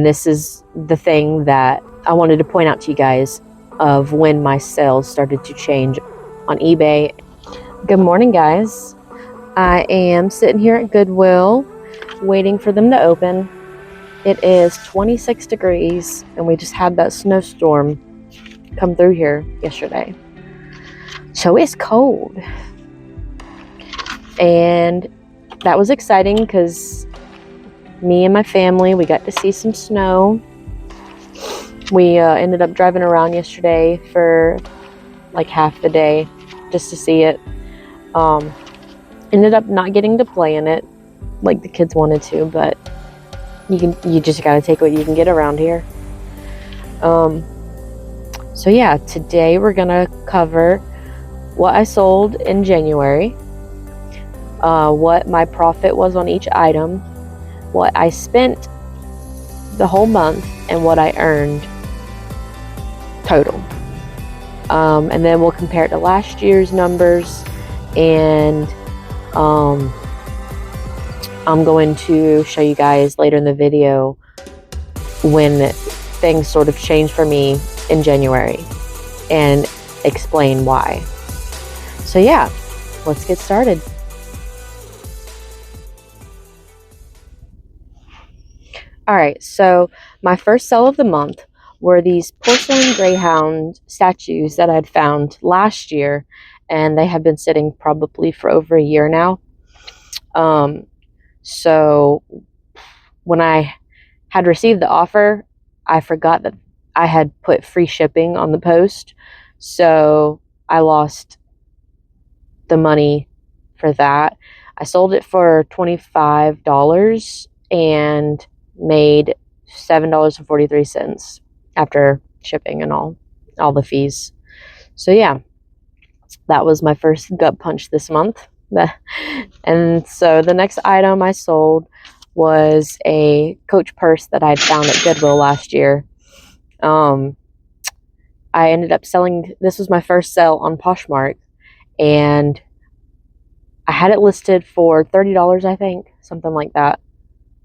And this is the thing that I wanted to point out to you guys of when my sales started to change on eBay. Good morning, guys. I am sitting here at Goodwill waiting for them to open. It is 26 degrees and we just had that snowstorm come through here yesterday. So it's cold. And that was exciting because me and my family, we got to see some snow. We ended up driving around yesterday for like half the day just to see it. Ended up not getting to play in it like the kids wanted to, but you just gotta take what you can get around here. So yeah, today we're gonna cover what I sold in January, what my profit was on each item, what I spent the whole month, and what I earned total. And then we'll compare it to last year's numbers, and I'm going to show you guys later in the video when things sort of changed for me in January and explain why. So yeah, let's get started. All right, so my first sale of the month were these porcelain greyhound statues that I'd found last year, and they have been sitting probably for over a year now. So when I had received the offer, I forgot that I had put free shipping on the post, so I lost the money for that. I sold it for $25 and made $7.43 after shipping and all the fees. So yeah, that was my first gut punch this month. And so the next item I sold was a Coach purse that I'd found at Goodwill last year. I ended up selling, this was my first sale on Poshmark, and I had it listed for $30, I think, something like that,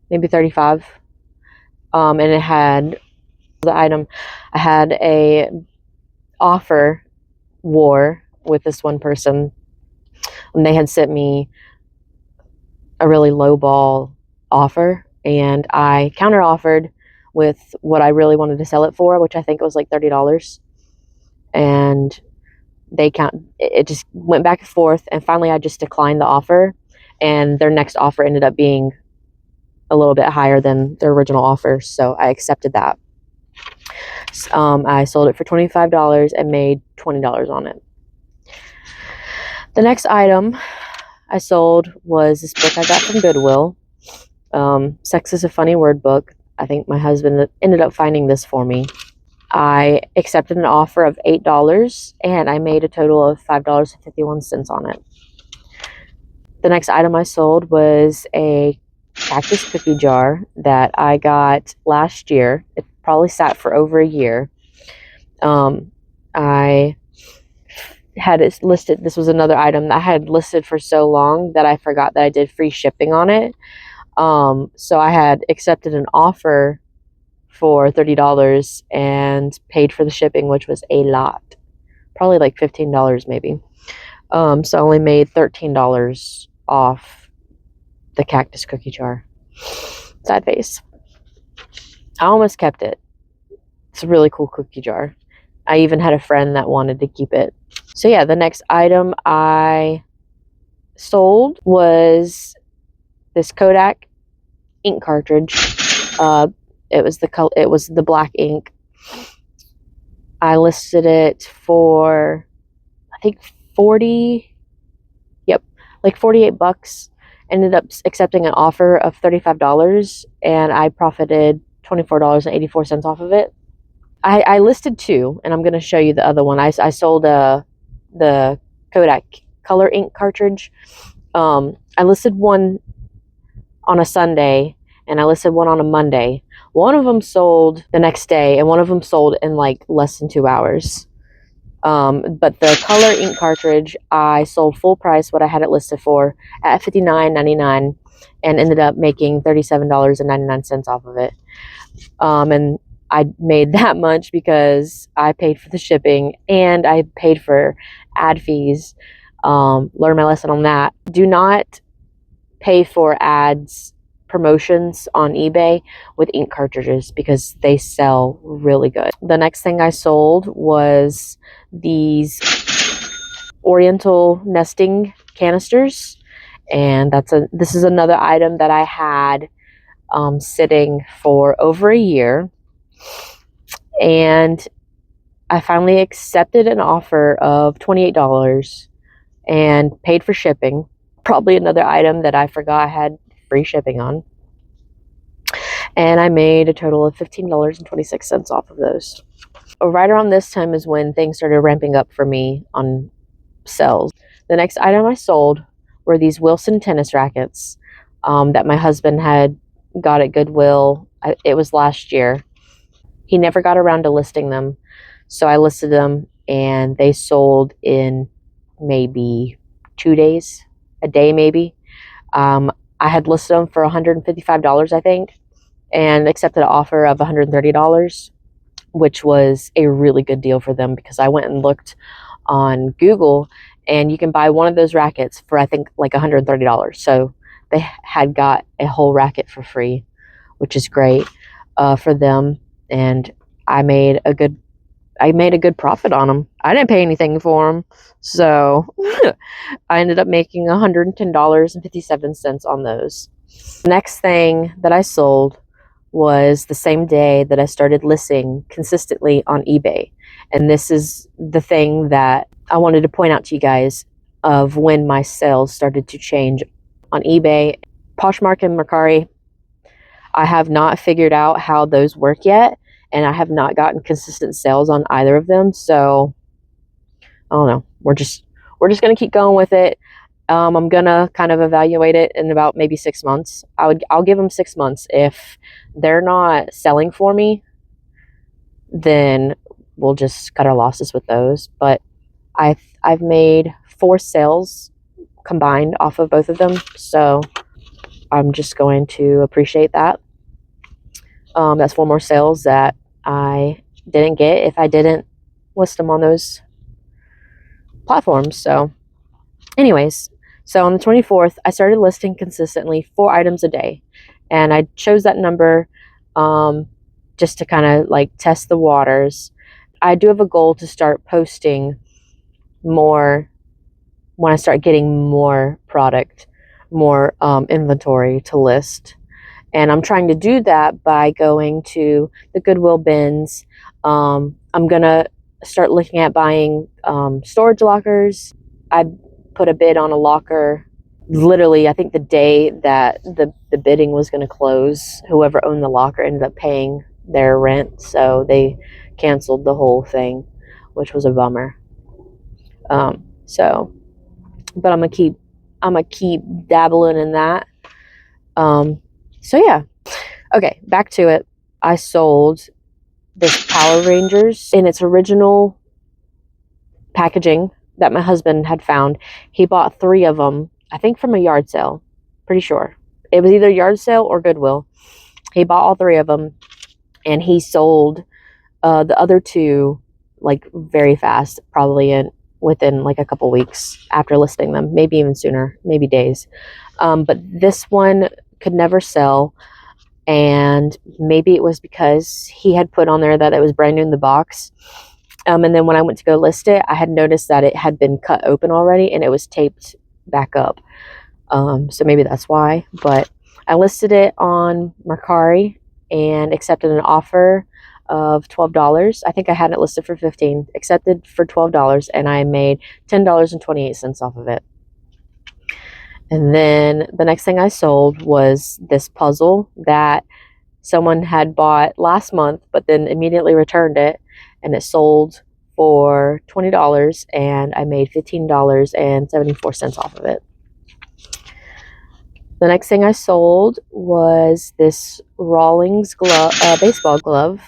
maybe $35. And it had the item, I had a offer war with this one person, and they had sent me a really low ball offer, and I counter offered with what I really wanted to sell it for, which I think it was like $30. And it just went back and forth, and finally I just declined the offer, and their next offer ended up being a little bit higher than their original offer, so I accepted that. I sold it for $25 and made $20 on it. The next item I sold was this book I got from Goodwill. Sex is a Funny Word book. I think my husband ended up finding this for me. I accepted an offer of $8 and I made a total of $5.51 on it. The next item I sold was a cactus cookie jar that I got last year. It probably sat for over a year. I had it listed. This was another item that I had listed for so long that I forgot that I did free shipping on it. So I had accepted an offer for $30 and paid for the shipping, which was a lot, probably like $15 maybe. So I only made $13 off the cactus cookie jar. Sad face. I almost kept it. It's a really cool cookie jar. I even had a friend that wanted to keep it. So yeah, the next item I sold was this Kodak ink cartridge. It was the black ink. I listed it for, I think, like $48. Ended up accepting an offer of $35, and I profited $24.84 off of it. I listed two, and I'm going to show you the other one. I sold the Kodak color ink cartridge. I listed one on a Sunday, and I listed one on a Monday. One of them sold the next day, and one of them sold in like less than 2 hours. But the color ink cartridge, I sold full price what I had it listed for at $59.99, and ended up making $37.99 off of it. And I made that much because I paid for the shipping and I paid for ad fees. Learned my lesson on that. Do not pay for ads promotions on eBay with ink cartridges because they sell really good. The next thing I sold was these oriental nesting canisters, and this is another item that I had sitting for over a year, and I finally accepted an offer of $28 and paid for shipping. Probably another item that I forgot I had free shipping on. And I made a total of $15.26 off of those. Right around this time is when things started ramping up for me on sales. The next item I sold were these Wilson tennis rackets that my husband had got at Goodwill. It was last year. He never got around to listing them, so I listed them, and they sold in maybe 2 days, a day maybe. I had listed them for $155, I think, and accepted an offer of $130, which was a really good deal for them because I went and looked on Google, and you can buy one of those rackets for I think like $130. So they had got a whole racket for free, which is great for them, and I made a good profit on them. I didn't pay anything for them, so I ended up making $110.57 on those. The next thing that I sold was the same day that I started listing consistently on eBay. And this is the thing that I wanted to point out to you guys of when my sales started to change on eBay. Poshmark and Mercari, I have not figured out how those work yet, and I have not gotten consistent sales on either of them. So I don't know. We're just gonna keep going with it. I'm gonna kind of evaluate it in about maybe 6 months. I'll give them 6 months. If they're not selling for me, then we'll just cut our losses with those. But I've made 4 sales combined off of both of them, so I'm just going to appreciate that. That's 4 more sales that I didn't get if I didn't list them on those platforms. So anyways, so on the 24th, I started listing consistently 4 items a day, and I chose that number just to kind of like test the waters. I do have a goal to start posting more when I start getting more product, more inventory to list. And I'm trying to do that by going to the Goodwill bins. I'm going to start looking at buying storage lockers. I put a bid on a locker literally, I think the day that the bidding was going to close. Whoever owned the locker ended up paying their rent, so they canceled the whole thing, which was a bummer. But I'm gonna keep dabbling in that. So yeah. Okay, back to it. I sold this Power Rangers in its original packaging that my husband had found. He bought 3 of them, I think from a yard sale. Pretty sure. It was either yard sale or Goodwill. He bought all 3 of them, and he sold the other 2 like very fast, probably within like a couple weeks after listing them, maybe even sooner, maybe days. But this one could never sell, and maybe it was because he had put on there that it was brand new in the box. And then when I went to go list it, I had noticed that it had been cut open already and it was taped back up. So maybe that's why. But I listed it on Mercari and accepted an offer of $12. I think I had it listed for $15, accepted for $12, and I made $10.28 off of it. And then the next thing I sold was this puzzle that someone had bought last month, but then immediately returned it, and it sold for $20, and I made $15.74 off of it. The next thing I sold was this Rawlings baseball glove.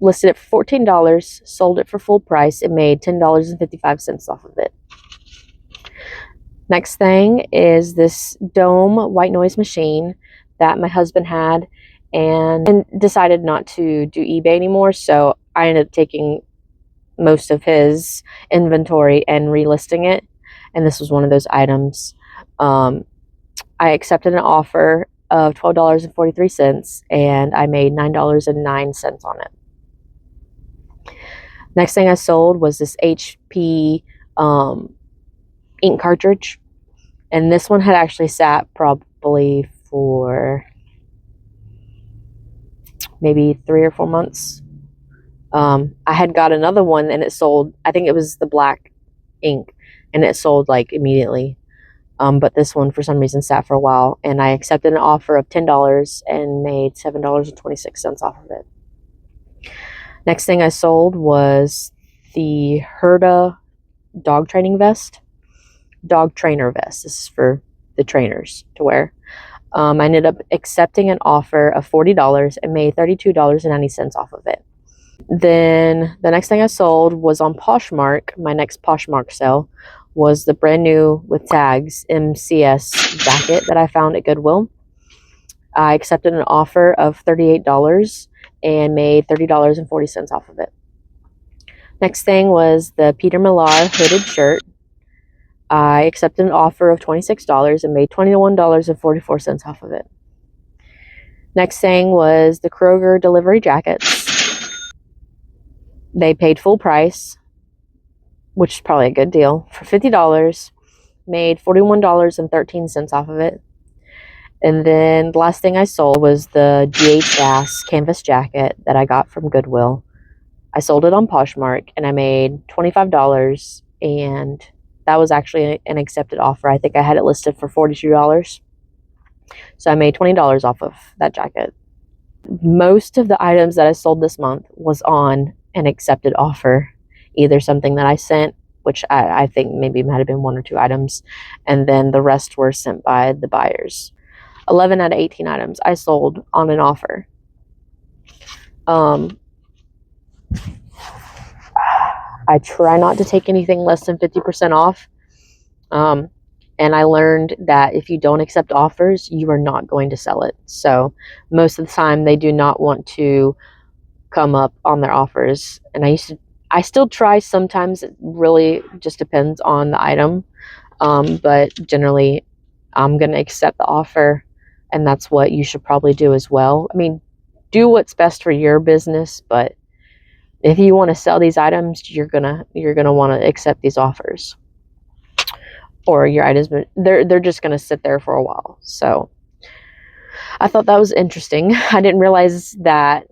Listed it for $14, sold it for full price, and made $10.55 off of it. Next thing is this Dome white noise machine that my husband had and decided not to do eBay anymore. So I ended up taking most of his inventory and relisting it. And this was one of those items. I accepted an offer of $12.43 and I made $9.09 on it. Next thing I sold was this HP ink cartridge. And this one had actually sat probably for maybe 3 or 4 months. I had got another one and it sold, I think it was the black ink, and it sold like immediately. But this one for some reason sat for a while, and I accepted an offer of $10 and made $7.26 off of it. Next thing I sold was the Herda dog training vest, dog trainer vest. This is for the trainers to wear. I ended up accepting an offer of $40 and made $32.90 off of it. Then the next thing I sold was on Poshmark. My next Poshmark sale was the brand new with tags MCS jacket that I found at Goodwill. I accepted an offer of $38 and made $30.40 off of it. Next thing was the Peter Millar hooded shirt. I accepted an offer of $26 and made $21.44 off of it. Next thing was the Kroger delivery jackets. They paid full price, which is probably a good deal, for $50, made $41.13 off of it. And then the last thing I sold was the GH Bass canvas jacket that I got from Goodwill. I sold it on Poshmark and I made $25, and that was actually an accepted offer. I think I had it listed for $42. So I made $20 off of that jacket. Most of the items that I sold this month was on an accepted offer, either something that I sent, which I think maybe might have been 1 or 2 items, and then the rest were sent by the buyers. 11 out of 18 items I sold on an offer. I try not to take anything less than 50% off. And I learned that if you don't accept offers, you are not going to sell it. So most of the time they do not want to come up on their offers. And I still try sometimes. It really just depends on the item. But generally I'm going to accept the offer, and that's what you should probably do as well. I mean, do what's best for your business, but if you want to sell these items, you're going to want to accept these offers. Or your items, they're just going to sit there for a while. So I thought that was interesting. I didn't realize that.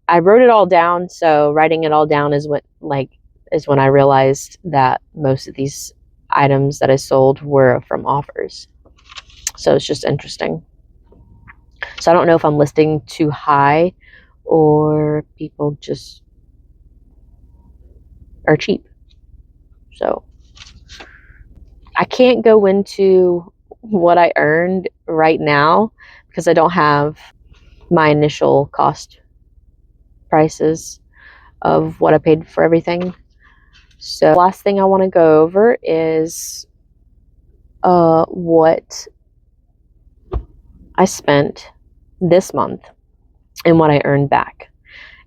I wrote it all down, so writing it all down is when I realized that most of these items that I sold were from offers. So it's just interesting. So I don't know if I'm listing too high or people just are cheap. So I can't go into what I earned right now because I don't have my initial cost prices of what I paid for everything. So the last thing I want to go over is what I spent this month and what I earned back,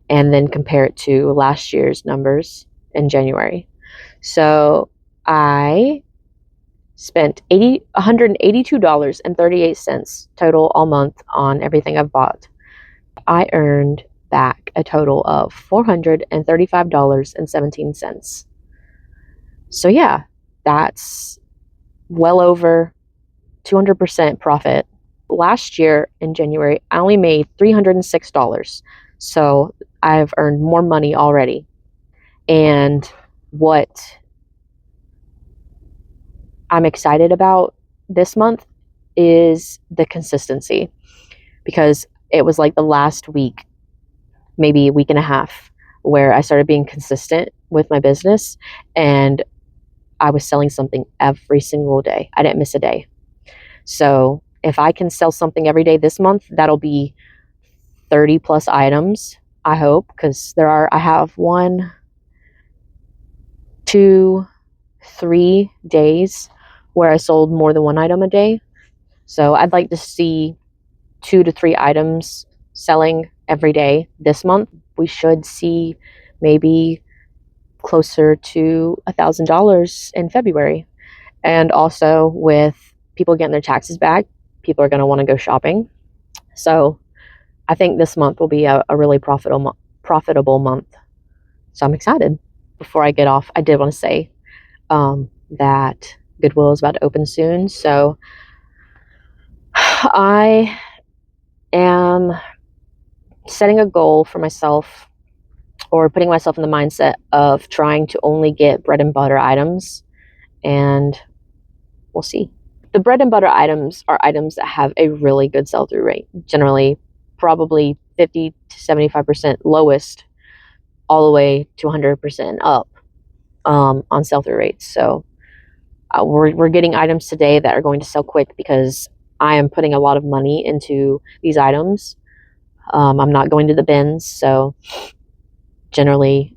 and then compare it to last year's numbers in January. So I spent $182.38 total all month on everything I've bought. I earned back a total of $435.17. So yeah, that's well over 200% profit. Last year in January, I only made $306. So I've earned more money already. And what I'm excited about this month is the consistency, because it was like the last week, maybe a week and a half, where I started being consistent with my business, and I was selling something every single day. I didn't miss a day. So if I can sell something every day this month, that'll be 30 plus items, I hope, because I have 1, 2, 3 days where I sold more than one item a day. So I'd like to see 2 to 3 items selling every day this month. We should see maybe closer to $1,000 in February. And also with people getting their taxes back, people are going to want to go shopping. So I think this month will be a really profitable month. So I'm excited. Before I get off, I did want to say that Goodwill is about to open soon. So I am setting a goal for myself, or putting myself in the mindset of trying to only get bread and butter items, and we'll see. The bread and butter items are items that have a really good sell-through rate, generally probably 50 to 75% lowest, all the way to 100% up on sell-through rates. So we're getting items today that are going to sell quick because I am putting a lot of money into these items. I'm not going to the bins, so generally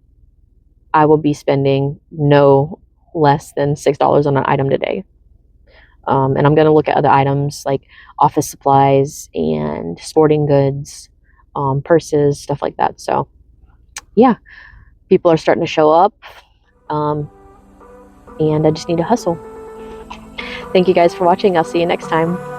I will be spending no less than $6 on an item today. And I'm going to look at other items like office supplies and sporting goods, purses, stuff like that. So yeah, people are starting to show up, and I just need to hustle. Thank you guys for watching. I'll see you next time.